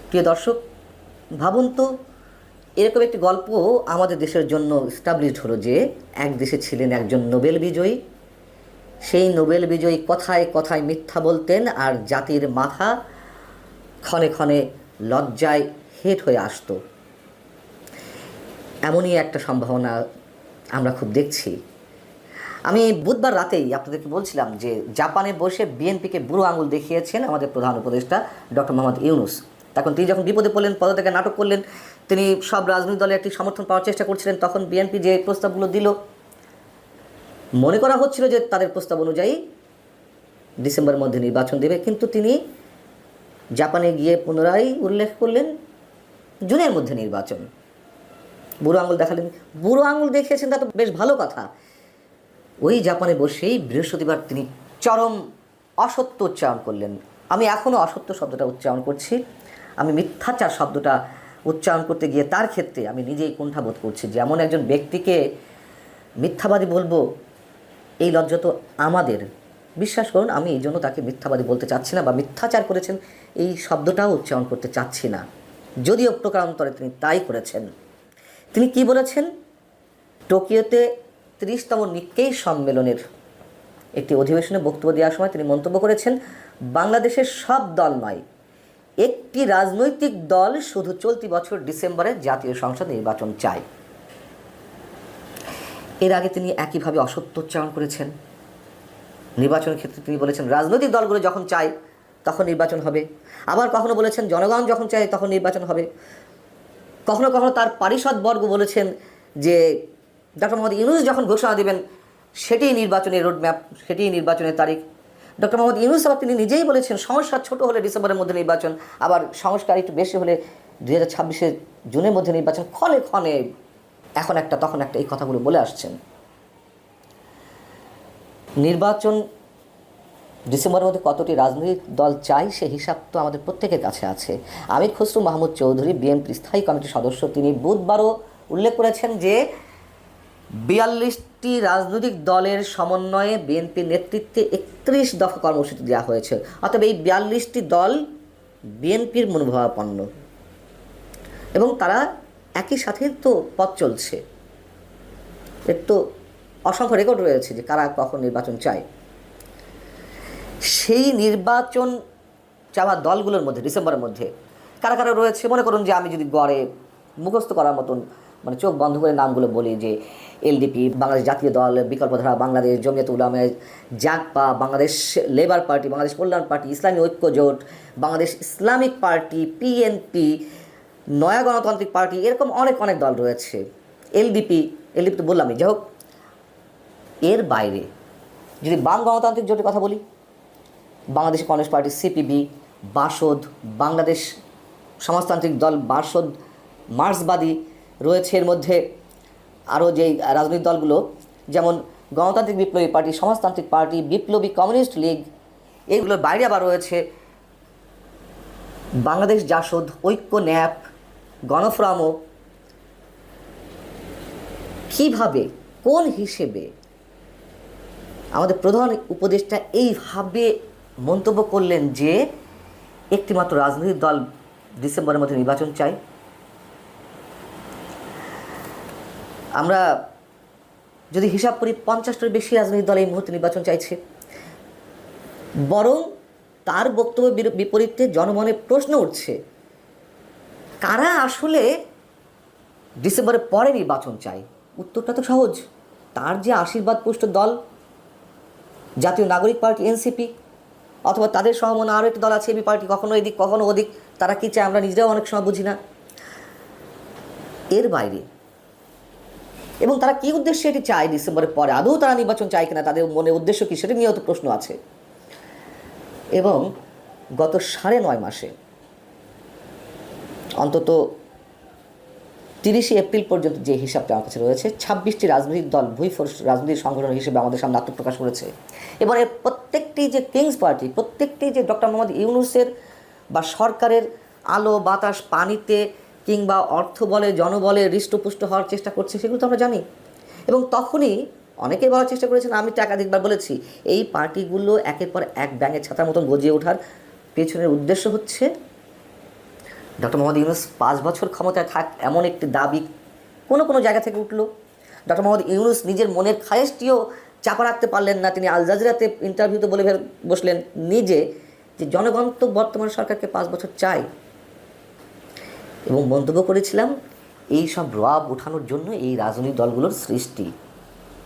প্রিয় দর্শক, ভাবুন তো এরকম একটি গল্প আমাদের দেশের জন্য এস্টাবলিশড হলো যে এক দেশে ছিলেন একজন নোবেল বিজয়ী। সেই নোবেল বিজয়ী কথায় কথায় মিথ্যা বলতেন আর জাতির মাথা ক্ষণে ক্ষণে লজ্জায় হেঁট হয়ে আসতো। এমনই একটা সম্ভাবনা আমরা খুব দেখছি। আমি বুধবার রাতেই আপনাদেরকে বলছিলাম যে জাপানে বসে বিএনপিকে বুড়ো আঙুল দেখিয়েছেন আমাদের প্রধান উপদেষ্টা ডক্টর মোহাম্মদ ইউনূস। তখন তিনি যখন বিপদে পড়লেন, পদত্যাগের নাটক করলেন, তিনি সব রাজনৈতিক দলের একটি সমর্থন পাওয়ার চেষ্টা করছিলেন, তখন বিএনপি যে প্রস্তাবগুলো দিল, মনে করা হচ্ছিল যে তাদের প্রস্তাব অনুযায়ী ডিসেম্বরের মধ্যে নির্বাচন দেবে, কিন্তু তিনি জাপানে গিয়ে পুনরায় উল্লেখ করলেন জুনের মধ্যে নির্বাচন। বুড়ো আঙুল দেখালেন, বুড়ো আঙুল দেখিয়েছেন, তা তো বেশ ভালো কথা। ওই জাপানে বসেই বৃহস্পতিবার তিনি চরম অসত্য উচ্চারণ করলেন। আমি এখনও অসত্য শব্দটা উচ্চারণ করছি। আমি মিথ্যাচার শব্দটা উচ্চারণ করতে গিয়ে তার ক্ষেত্রে আমি নিজেই কুণ্ঠাবোধ করছি যে এমন একজন ব্যক্তিকে মিথ্যাবাদী বলবো, এই লজ্জা তো আমাদের। বিশ্বাস করুন, আমি এই জন্য তাকে মিথ্যাবাদী বলতে চাচ্ছি না, বা মিথ্যাচার করেছেন এই শব্দটাও উচ্চারণ করতে চাচ্ছি না, যদিও প্রকারান্তরে তিনি তাই করেছেন। তিনি কি বলেছেন? টোকিওতে 30তম নিক্কেই সম্মেলনের একটি অধিবেশনে বক্তব্য দেওয়ার সময় তিনি মন্তব্য করেছেন, বাংলাদেশের সব দল নয়, একটি রাজনৈতিক দল শুধু চলতি বছর ডিসেম্বরে জাতীয় সংসদ নির্বাচন চায়। এর আগে তিনি একইভাবে অসত্য উচ্চারণ করেছেন। নির্বাচনের ক্ষেত্রে তিনি বলেছেন রাজনৈতিক দলগুলো যখন চায় তখন নির্বাচন হবে, আবার কখনো বলেছেন জনগণ যখন চায় তখন নির্বাচন হবে। কখনো কখনো তার পারিষদবর্গ বলেছেন যে ডক্টর মোহাম্মদ ইউনূস যখন ঘোষণা দেবেন সেটিই নির্বাচনের রোডম্যাপ, সেটিই নির্বাচনের তারিখ। ডক্টর মোহাম্মদ ইউনূস আবার তিনি নিজেই বলেছেন সংস্কার ছোট হলে ডিসেম্বরের মধ্যে নির্বাচন, আবার সংস্কার একটু বেশি হলে 2026 জুনের মধ্যে নির্বাচন। ক্ষণে ক্ষণে এখন একটা তখন একটা এই কথাগুলো বলে আসছেন। নির্বাচন ডিসেম্বরের মধ্যে কতটি রাজনৈতিক দল চাই সে হিসাব তো আমাদের প্রত্যেকের কাছে আছে। আমির খসরু মাহমুদ চৌধুরী, বিএনপির স্থায়ী কমিটির সদস্য, তিনি বুধবারও উল্লেখ করেছেন যে 42টি রাজনৈতিক দলের সমন্বয়ে বিএনপির নেতৃত্বে 31 দফা কর্মসূচি দেওয়া হয়েছে। অতএব এই 42টি দল বিএনপির মনোভাবাপন্ন এবং তারা একই সাথে তো পথ চলছে। এর তো অসংখ্য রেকর্ড রয়েছে যে কারা কখন নির্বাচন চায়। সেই নির্বাচন চাওয়া দলগুলোর মধ্যে ডিসেম্বরের মধ্যে কারা কারা রয়েছে মনে করুন যে আমি যদি গড়ে মুখস্থ করার মতন মানে চোখ বন্ধ করে নামগুলো বলি, যে এলডিপি, বাংলাদেশ জাতীয় দল, বিকল্পধারা বাংলাদেশ, জমিয়তুল উলামা, জাগপা, বাংলাদেশ লেবার পার্টি, বাংলাদেশ কল্যাণ পার্টি, ইসলামী ঐক্য জোট, বাংলাদেশ ইসলামিক পার্টি, পিএনপি, নয়া গণতান্ত্রিক পার্টি, এরকম অনেক অনেক দল রয়েছে। এলডিপি তো বললামই। যাই হোক, এর বাইরে যদি বাম গণতান্ত্রিক জোটের কথা বলি, Bangladesh communist party, CPB, Basad, Bangladesh সমাজতান্ত্রিক দল বাসদ, মার্ক্সবাদী রয়েছে। এর মধ্যে আরও যেই রাজনৈতিক দলগুলো যেমন গণতান্ত্রিক বিপ্লবী পার্টি, সমাজতান্ত্রিক পার্টি, বিপ্লবী কমিউনিস্ট লীগ, এইগুলোর বাইরে আবার রয়েছে বাংলাদেশ জাসদ, ঐক্য, ন্যাপ, গণফোরামও। কীভাবে, কোন হিসেবে আমাদের প্রধান উপদেষ্টা এইভাবে মন্তব্য করলেন যে একটিমাত্র রাজনৈতিক দল ডিসেম্বরের মধ্যে নির্বাচন চাই? আমরা যদি হিসাব করি 50টার বেশি রাজনৈতিক দল এই মুহূর্তে নির্বাচন চাইছে। বরং তার বক্তব্যের বিপরীতে জনমনে প্রশ্ন উঠছে, কারা আসলে ডিসেম্বরের পরে নির্বাচন চায়? উত্তরটা তো সহজ, তার যে আশীর্বাদ পুষ্ট দল জাতীয় নাগরিক পার্টি এনসিপি, অথবা তাদের সমমনা আরও একটি দল আছে এবি পার্টি, কখনো এদিক কখনো ওদিক। তারা কী চায় আমরা নিজেরাও অনেক সময় বুঝি না। এর বাইরে এবং তারা কী উদ্দেশ্যে এটি চায় ডিসেম্বরের পরে, আদৌ তারা নির্বাচন চায় কিনা, তাদের মনে উদ্দেশ্য কী সেটা নিয়েও তো প্রশ্ন আছে। এবং গত 9.5 মাসে অন্তত 30 এপ্রিল পর্যন্ত যে হিসাবটা আমার কাছে রয়েছে, 26টি রাজনৈতিক দল ভূইফোর্স রাজনৈতিক সংগঠন হিসেবে আমাদের সামনে আত্মপ্রকাশ করেছে। এবং এর প্রত্যেকটি যে কিংস পার্টি, প্রত্যেকটি যে ডক্টর মোহাম্মদ ইউনূসের বা সরকারের আলো বাতাস পানিতে কিংবা অর্থ বলে জনবলে হৃষ্টপুষ্ট হওয়ার চেষ্টা করছে, সেগুলো তো আমরা জানি। এবং তখনই অনেকে বলার চেষ্টা করেছেন, আমি তো একাধিকবার বলেছি, এই পার্টিগুলো একের পর এক ব্যাঙের ছাতার মতন গজিয়ে ওঠার পেছনের উদ্দেশ্য হচ্ছে ডক্টর মোহাম্মদ ইউনূস 5 বছর ক্ষমতায় থাক এমন একটি দাবি কোনো কোনো জায়গা থেকে উঠল। ডক্টর মোহাম্মদ ইউনূস নিজের মনের খায়েশটিও চাপা রাখতে পারলেন না। তিনি আল জাজিরাতে ইন্টারভিউতে বলে বসলেন নিজে যে জনগণ তো বর্তমান সরকারকে 5 বছর চায়, এবং মন্তব্য করেছিলাম এই সব রব ওঠানোর জন্য এই রাজনৈতিক দলগুলোর সৃষ্টি,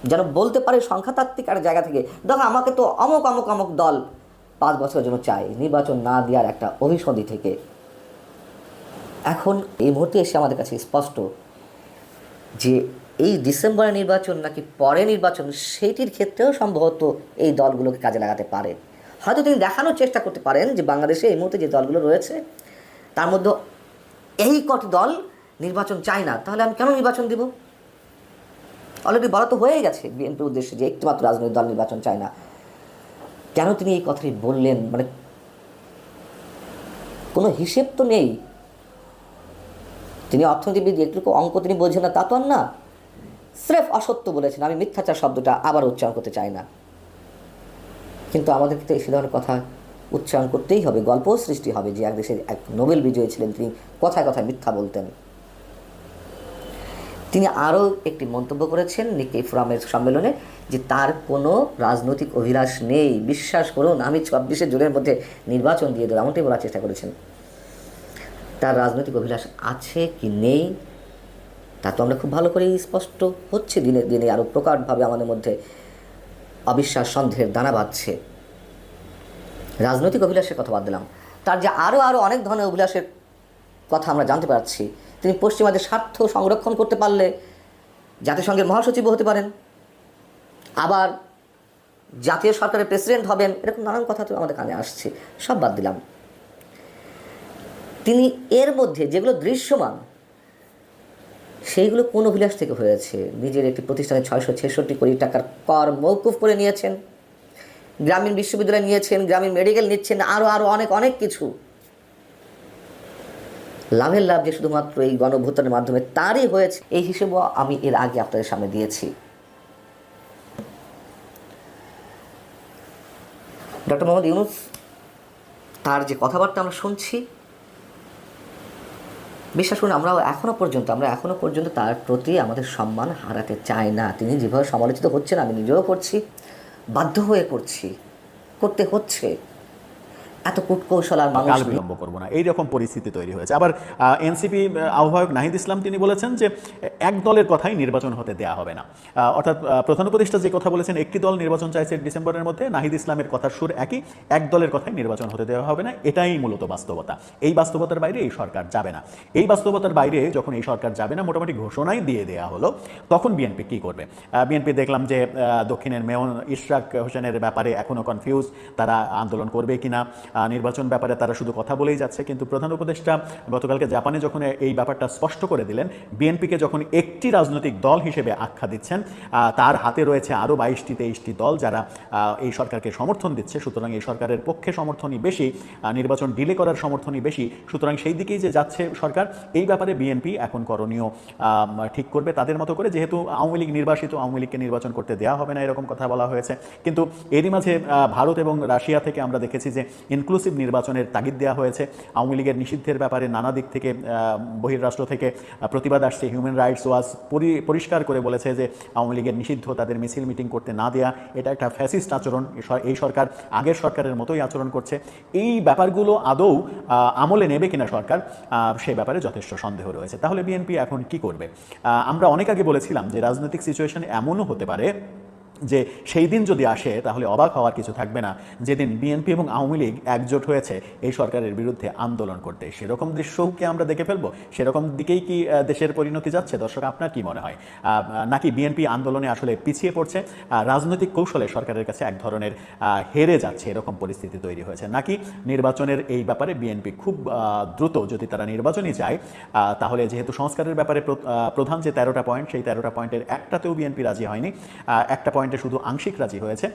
যেন বলতে পারে সংখ্যাতাত্ত্বিক আর জায়গা থেকে দেখো আমাকে তো অমুক অমুক অমুক দল 5 বছরের জন্য চায়, নির্বাচন না দেওয়ার একটা অভিসন্ধি থেকে। এখন এই মুহূর্তে এসে আমাদের কাছে স্পষ্ট যে এই ডিসেম্বরে নির্বাচন নাকি পরে নির্বাচন, সেইটির ক্ষেত্রেও সম্ভবত এই দলগুলোকে কাজে লাগাতে পারে। হয়তো তিনি দেখানোর চেষ্টা করতে পারেন যে বাংলাদেশে এই মুহূর্তে যে দলগুলো রয়েছে তার মধ্যে এই কটি দল নির্বাচন চায় না, তাহলে আমি কেন নির্বাচন দিব? অলরেডি বলা তো হয়ে গেছে বিএনপির উদ্দেশ্যে যে একটিমাত্র রাজনৈতিক দল নির্বাচন চায় না। কেন তিনি এই কথাটি বললেন? মানে কোনো হিসেব তো নেই। তিনি অর্থনীতিবিদ, একটু অঙ্ক তিনি বোঝেন না তা তো আর না। স্রেফ অসত্য বলেছেন। আমি মিথ্যাচার শব্দটা আবার উচ্চারণ করতে চাই না, কিন্তু আমাদেরকে তো এই ধরনের কথা উচ্চারণ করতেই হবে। গল্পও সৃষ্টি হবে যে এক দেশের এক নোবেল বিজয়ী ছিলেন, তিনি কথায় কথায় মিথ্যা বলতেন। তিনি আরও একটি মন্তব্য করেছেন নিক্কেই ফোরামের সম্মেলনে যে তার কোনো রাজনৈতিক অভিলাষ নেই, বিশ্বাস করুন আমি 26শে জুনের মধ্যে নির্বাচন দিয়ে দেবো, এমনটাই বলার চেষ্টা করেছেন। তার রাজনৈতিক অভিলাষ আছে কি নেই তা তো আমরা খুব ভালো করেই স্পষ্ট হচ্ছে, দিনে দিনে আরও প্রকটভাবে আমাদের মধ্যে অবিশ্বাস সন্দেহের দানা বাঁধছে। রাজনৈতিক অভিলাষের কথা বাদ দিলাম, তার যে আরও অনেক ধরনের অভিলাষের কথা আমরা জানতে পারছি। তিনি পশ্চিমাদের স্বার্থ সংরক্ষণ করতে পারলে জাতিসংঘের মহাসচিব হতে পারেন, আবার জাতীয় সরকারের প্রেসিডেন্ট হবেন, এরকম নানান কথা তো আমাদের কানে আসছে। সব বাদ দিলাম, তিনি এর মধ্যে যেগুলো দৃশ্যমান সেইগুলো কোন অভিলাষ থেকে হয়েছে? নিজের একটি প্রতিষ্ঠানে 666 কোটি টাকার কর মওকুফ করে নিয়েছেন, গ্রামীণ বিশ্ববিদ্যালয় নিয়েছেন, গ্রামীণ মেডিকেল নিচ্ছেন, আরও অনেক কিছু। লাভের লাভ যে শুধুমাত্র এই গণঅভ্যুত্থানের মাধ্যমে তারই হয়েছে, এই হিসেবেও আমি এর আগে আপনাদের সামনে দিয়েছি। ডক্টর মোহাম্মদ ইউনূস তার যে কথাবার্তা আমরা শুনছি, বিশ্বাস করুন আমরা এখনও পর্যন্ত তার প্রতি আমাদের সম্মান হারাতে চাই না। তিনি যেভাবে সমালোচিত হচ্ছেন, আমি নিজেও করছি, বাধ্য হয়ে করতে হচ্ছে। এত কূটকৌশল আর মানুষ বিলম্ব করবো না, এইরকম পরিস্থিতি তৈরি হয়েছে। আবার এনসিপি আহ্বায়ক নাহিদ ইসলাম তিনি বলেছেন যে এক দলের কথাই নির্বাচন হতে দেয়া হবে না। অর্থাৎ প্রধান উপদেষ্টা যে কথা বলেছেন একটি দল নির্বাচন চাইছে ডিসেম্বরের মধ্যে, নাহিদ ইসলামের কথার সুর একই, এক দলের কথাই নির্বাচন হতে দেওয়া হবে না। এটাই মূলত বাস্তবতা। এই বাস্তবতার বাইরে এই সরকার যাবে না। এই বাস্তবতার বাইরে যখন এই সরকার যাবে না, মোটামুটি ঘোষণাই দিয়ে দেওয়া হলো, তখন বিএনপি কী করবে? বিএনপি দেখলাম যে দক্ষিণের মেয়র ইশরাক হোসেনের ব্যাপারে এখনও কনফিউজ, তারা আন্দোলন করবে কিনা। নির্বাচন ব্যাপারে তারা শুধু কথা বলেই যাচ্ছে। কিন্তু প্রধান উপদেষ্টা গতকালকে জাপানে যখন এই ব্যাপারটা স্পষ্ট করে দিলেন, বিএনপিকে যখন একটি রাজনৈতিক দল হিসেবে আখ্যা দিচ্ছেন, তার হাতে রয়েছে আরও 22-23টি দল যারা এই সরকারকে সমর্থন দিচ্ছে। সুতরাং এই সরকারের পক্ষে সমর্থনই বেশি, নির্বাচন ডিলে করার সমর্থনই বেশি। সুতরাং সেই দিকেই যে যাচ্ছে সরকার, এই ব্যাপারে বিএনপি এখন করণীয় ঠিক করবে তাদের মতো করে। যেহেতু আওয়ামী লীগ নির্বাসিত, আওয়ামী লীগকে নির্বাচন করতে দেওয়া হবে না এরকম কথা বলা হয়েছে। কিন্তু এরই মাঝে ভারত এবং রাশিয়া থেকে আমরা দেখেছি যে ইনক্লুসিভ নির্বাচনের তাগিদ দেওয়া হয়েছে। আওয়ামী লীগের নিষিদ্ধের ব্যাপারে নানা দিক থেকে বহির্রাষ্ট্র থেকে প্রতিবাদ আসছে। হিউম্যান রাইটস ওয়াচ পরিষ্কার করে বলেছে যে আওয়ামী লীগের নিষিদ্ধ, তাদের মিছিল মিটিং করতে না দেয়া, এটা একটা ফ্যাসিস্ট আচরণ। এই সরকার আগের সরকারের মতোই আচরণ করছে। এই ব্যাপারগুলো আদৌ আমলে নেবে কিনা সরকার, সেই ব্যাপারে যথেষ্ট সন্দেহ রয়েছে। তাহলে বিএনপি এখন কি করবে? আমরা অনেক আগে বলেছিলাম যে রাজনৈতিক সিচুয়েশন এমনও হতে পারে যে সেই দিন যদি আসে তাহলে অবাক হওয়ার কিছু থাকবে না, যেদিন বিএনপি এবং আওয়ামী লীগ একজোট হয়েছে এই সরকারের বিরুদ্ধে আন্দোলন করতে। সেরকম দৃশ্যও কি আমরা দেখে ফেলবো? সেরকম দিকেই কি দেশের পরিণতি যাচ্ছে? দর্শক, আপনার কি মনে হয়? নাকি বিএনপি আন্দোলনে আসলে পিছিয়ে পড়ছে, রাজনৈতিক কৌশলে সরকারের কাছে এক ধরনের হেরে যাচ্ছে, এরকম পরিস্থিতি তৈরি হয়েছে? নাকি নির্বাচনের এই ব্যাপারে বিএনপি খুব দ্রুত, যদি তারা নির্বাচনই যায়, তাহলে যেহেতু সংস্কারের ব্যাপারে প্রধান যে 13টা পয়েন্ট, সেই 13টা পয়েন্টের একটাতেও বিএনপি রাজি হয়নি, একটা পয়েন্ট পয়েন্টে শুধু আংশিক রাজি হয়েছে।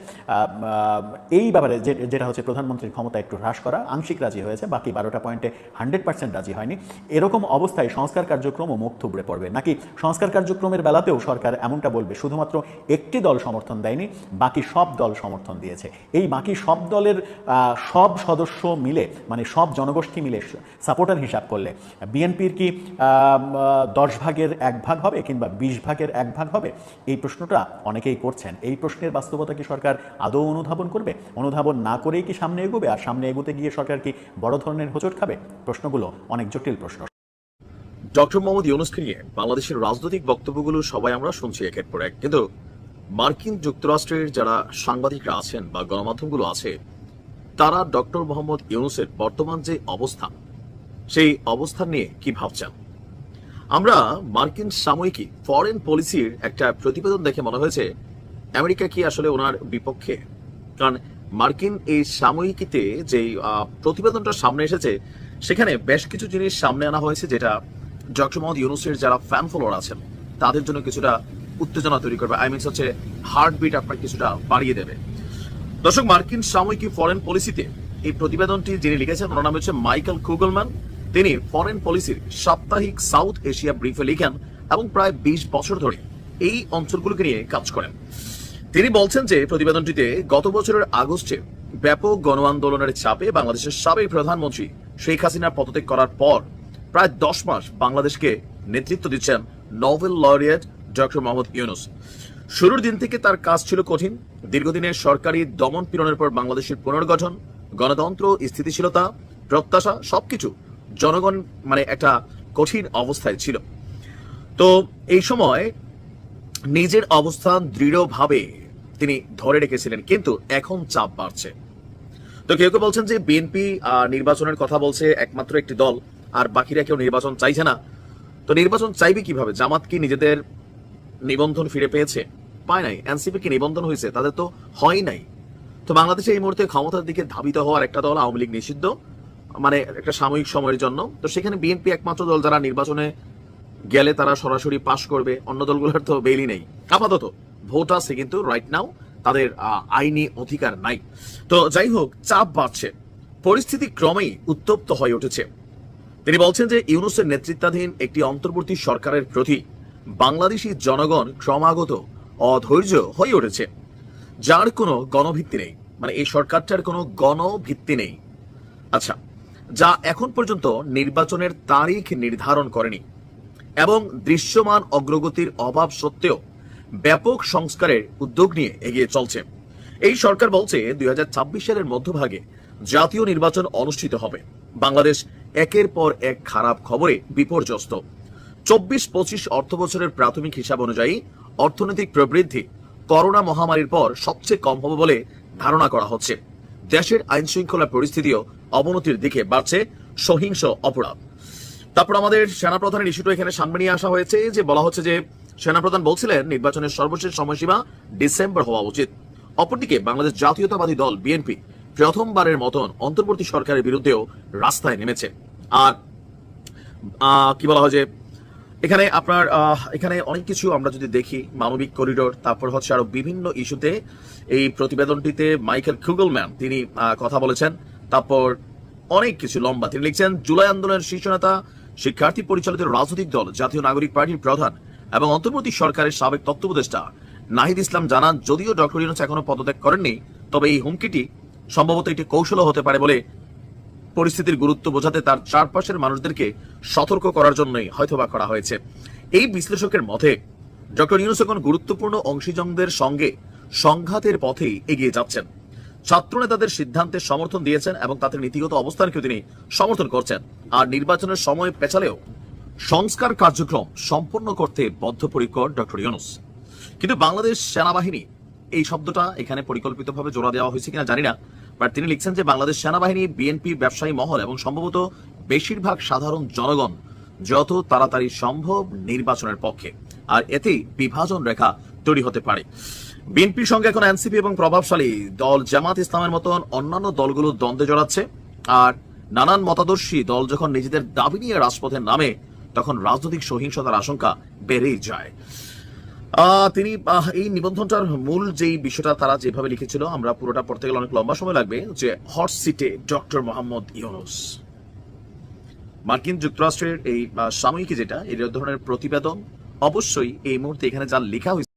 এই ব্যাপারে যেটা হচ্ছে প্রধানমন্ত্রীর ক্ষমতা একটু হ্রাস করা, আংশিক রাজি হয়েছে, বাকি 12টা পয়েন্টে 100% রাজি হয়নি। এরকম অবস্থায় সংস্কার কার্যক্রমও মুখ থুবড়ে পড়বে, নাকি সংস্কার কার্যক্রমের বেলাতেও সরকার এমনটা বলবে শুধুমাত্র একটি দল সমর্থন দেয়নি, বাকি সব দল সমর্থন দিয়েছে। এই বাকি সব দলের সব সদস্য মিলে, মানে সব জনগোষ্ঠী মিলে সাপোর্টার হিসাব করলে বিএনপির কি 10 ভাগের 1 ভাগ হবে কিংবা 20 ভাগের 1 ভাগ হবে? এই প্রশ্নটা অনেকেই করছেন। এই প্রশ্নের বাস্তবতা কি সরকার আদৌ অনুধাবন করবে? অনুধাবন না করেই কি সামনে এগোবে? আর সামনে এগোতে গিয়ে সরকার কি বড় ধরনের হোঁচট খাবে? প্রশ্নগুলো অনেক জটিল প্রশ্ন। ডক্টর মোহাম্মদ ইউনূসকে নিয়ে বাংলাদেশের রাজনৈতিক বক্তব্যগুলো সবাই আমরা শুনছি একের পর এক, কিন্তু মার্কিন যুক্তরাষ্ট্রের যারা সাংবাদিকরা আছেন বা গণমাধ্যমগুলো আছে, তারা ডক্টর মোহাম্মদ ইউনূসের বর্তমান যে অবস্থা, সেই অবস্থান নিয়ে কি ভাবছেন? আমরা মার্কিন সাময়িকী ফরেন পলিসির একটা প্রতিবেদন দেখে মনে হয়েছে আমেরিকা কি আসলে ওনার বিপক্ষে। কারণ মার্কিন এই সাময়িকীতে যে প্রতিবেদনটা সামনে এসেছে, সেখানে বেশ কিছু জিনিস সামনে আনা হয়েছে যেটা ডক্টর মোহাম্মদ ইউনূসের যারা ফ্যান ফলোয়ার আছেন তাদের জন্য কিছুটা উত্তেজনা তৈরি করবে। আই মিনস হচ্ছে হার্টবিট আপনার কিছুটা বাড়িয়ে দেবে। দর্শক, মার্কিন সাময়িকী ফরেন পলিসিতে এই প্রতিবেদনটি যিনি লিখেছেন ওনার নাম হচ্ছে মাইকেল কুগলম্যান। তিনি ফরেন পলিসির সাপ্তাহিক সাউথ এশিয়া ব্রিফে লিখেন এবং প্রায় 20 বছর ধরে এই অঞ্চলগুলোকে নিয়ে কাজ করেন। তিনি বলছেন যে প্রতিবেদনটিতে গত বছরের আগস্টে ব্যাপক গণ আন্দোলনের চাপে বাংলাদেশের সাবেক প্রধানমন্ত্রী শেখ হাসিনা পদত্যাগ করার পর প্রায় 10 মাস বাংলাদেশকে নেতৃত্ব দিচ্ছেন Nobel laureate doctor Mohammad Yunus. শুরুর দিন থেকে তার কাজ ছিল কঠিন। দীর্ঘদিনের সরকারি দমন পীড়নের পর বাংলাদেশের পুনর্গঠন, গণতন্ত্র, স্থিতিশীলতা, প্রত্যাশা সবকিছু জনগণ মানে একটা কঠিন অবস্থায় ছিল। তো এই সময় নিজের অবস্থান দৃঢ়ভাবে তিনি ধরে রেখেছিলেন, কিন্তু এখন চাপ বাড়ছে। তো কেউ কেউ বলছেন যে বিএনপি নির্বাচনের কথা বলছে, একমাত্র একটি দল, আর বাকিরা কেউ নির্বাচন চাইছে না। তো নির্বাচন চাইবে কিভাবে? জামাত কি নিজেদের নিবন্ধন ফিরে পেয়েছে? পায় নাই। এনসিপি কি নিবন্ধন হয়েছে? তাদের তো হয় নাই। তো বাংলাদেশে এই মুহূর্তে ক্ষমতার দিকে ধাবিত হওয়ার একটা দল আওয়ামী লীগ নিষিদ্ধ, মানে একটা সাময়িক সময়ের জন্য। তো সেখানে বিএনপি একমাত্র দল যারা নির্বাচনে গেলে তারা সরাসরি পাশ করবে। অন্য দলগুলোর তো বেইলি নেই আপাতত, ভোট আছে কিন্তু রাইট নাও তাদের আইনি অধিকার নাই। তো যাই হোক, চাপ বাড়ছে, পরিস্থিতি ক্রমেই উত্তপ্ত হয়ে উঠেছে। তিনি বলছেন যে ইউনূসের নেতৃত্বাধীন একটি অন্তর্বর্তী সরকারের প্রতি বাংলাদেশি জনগণ ক্রমাগত অধৈর্য হয়ে উঠেছে, যার কোনো গণভিত্তি নেই। মানে এই সরকারটার কোনো গণভিত্তি নেই। আচ্ছা, যা এখন পর্যন্ত নির্বাচনের তারিখ নির্ধারণ করেনি এবং দৃশ্যমান অগ্রগতির অভাব সত্ত্বেও ব্যাপক সংস্কারের উদ্যোগ নিয়ে এগিয়ে চলছে। এই সরকার বলছে 2026 সালের মধ্যভাগে জাতীয় নির্বাচন অনুষ্ঠিত হবে। বাংলাদেশ একের পর এক খারাপ খবরে বিপর্যস্ত। 24-25 অর্থ বছরের প্রাথমিক হিসাব অনুযায়ী অর্থনৈতিক প্রবৃদ্ধি করোনা মহামারীর পর সবচেয়ে কম হবে বলে ধারণা করা হচ্ছে। দেশের আইন শৃঙ্খলা পরিস্থিতিও অবনতির দিকে বাড়ছে সহিংস অপরাধ। তারপর আমাদের সেনাপ্রধানের ইস্যুটা এখানে সামনে নিয়ে আসা হয়েছে, যে বলা হচ্ছে যে সেনাপ্রধান বলছিলেন নির্বাচনের সর্বশেষ সময়সীমা ডিসেম্বর হওয়া উচিত। অপরদিকে বাংলাদেশ জাতীয়তাবাদী দল বিএনপি প্রথমবারের মতন অন্তর্বর্তী সরকারের বিরুদ্ধেও রাস্তায় নেমেছে। আর কি বলা হয় যে এখানে আপনার এখানে অনেক কিছু আমরা যদি দেখি, মানবিক করিডোর, তারপর হচ্ছে আরো বিভিন্ন ইস্যুতে এই প্রতিবেদনটিতে মাইকেল কুগলম্যান তিনি কথা বলেছেন। তারপর অনেক কিছু লম্বা তিনি লিখছেন, জুলাই আন্দোলনের শীর্ষ নেতা, শিক্ষার্থী পরিচালিত রাজনৈতিক দল জাতীয় নাগরিক পার্টির প্রধান এবং অন্তর্বর্তী সরকারের সাবেক তত্ত্বাবধায়ক নাহিদ ইসলাম জানান, যদিও ডক্টর ইউনূস এখনো পদত্যাগ করেননি, তবে এই হুমকিটি সম্ভবত একটি কৌশলও হতে পারে বলে পরিস্থিতির গুরুত্ব বোঝাতে তার চারপাশের মানুষদেরকে সতর্ক করার জন্যই হয়তোবা করা হয়েছে। এই বিশ্লেষকের মতে ডক্টর ইউনূস এখন গুরুত্বপূর্ণ অংশীজনদের সঙ্গে সংঘাতের পথেই এগিয়ে যাচ্ছেন। ছাত্র নেতাদের সিদ্ধান্তে সমর্থন দিয়েছেন এবং তাদের নীতিগত অবস্থানকেও তিনি সমর্থন করছেন। আর নির্বাচনের সময় পেছালেও সংস্কার কার্যক্রম সম্পন্ন করতে বদ্ধপরিকর ডক্টর ইউনূস। কিন্তু বাংলাদেশ সেনাবাহিনী এই শব্দটা এখানে পরিকল্পিতভাবে জোড়া দেওয়া হয়েছে কিনা জানি না, বাট তিনি লিখছেন যে বাংলাদেশ সেনাবাহিনী, বিএনপি, ব্যবসায়ী মহল এবং সম্ভবত বেশিরভাগ সাধারণ জনগণ যত তাড়াতাড়ি সম্ভব নির্বাচনের পক্ষে। আর এতেই বিভাজন রেখা তৈরি হতে পারে। বিএনপির সঙ্গে এখন এনসিপি এবং প্রভাবশালী দল জামাত ইসলামের মতন অন্যান্য দলগুলো দ্বন্দ্বে জড়াচ্ছে। আর নানান মতাদর্শী দল যখন নিজেদের দাবি নিয়ে রাজপথে নামে, তখন রাজনৈতিক সহিংসতার আশঙ্কা বেড়েই যায়। তিনি এই নিবন্ধনটার মূল যেই বিষয়টা তারা যেভাবে লিখেছিল, আমরা পুরোটা পড়তে গেলে অনেক লম্বা সময় লাগবে, যে হট সিটে ডক্টর মোহাম্মদ ইউনূস। মার্কিন যুক্তরাষ্ট্রের এই সাময়িকী যেটা এই ধরনের প্রতিবেদন অবশ্যই এই মুহূর্তে এখানে যা লেখা হয়েছে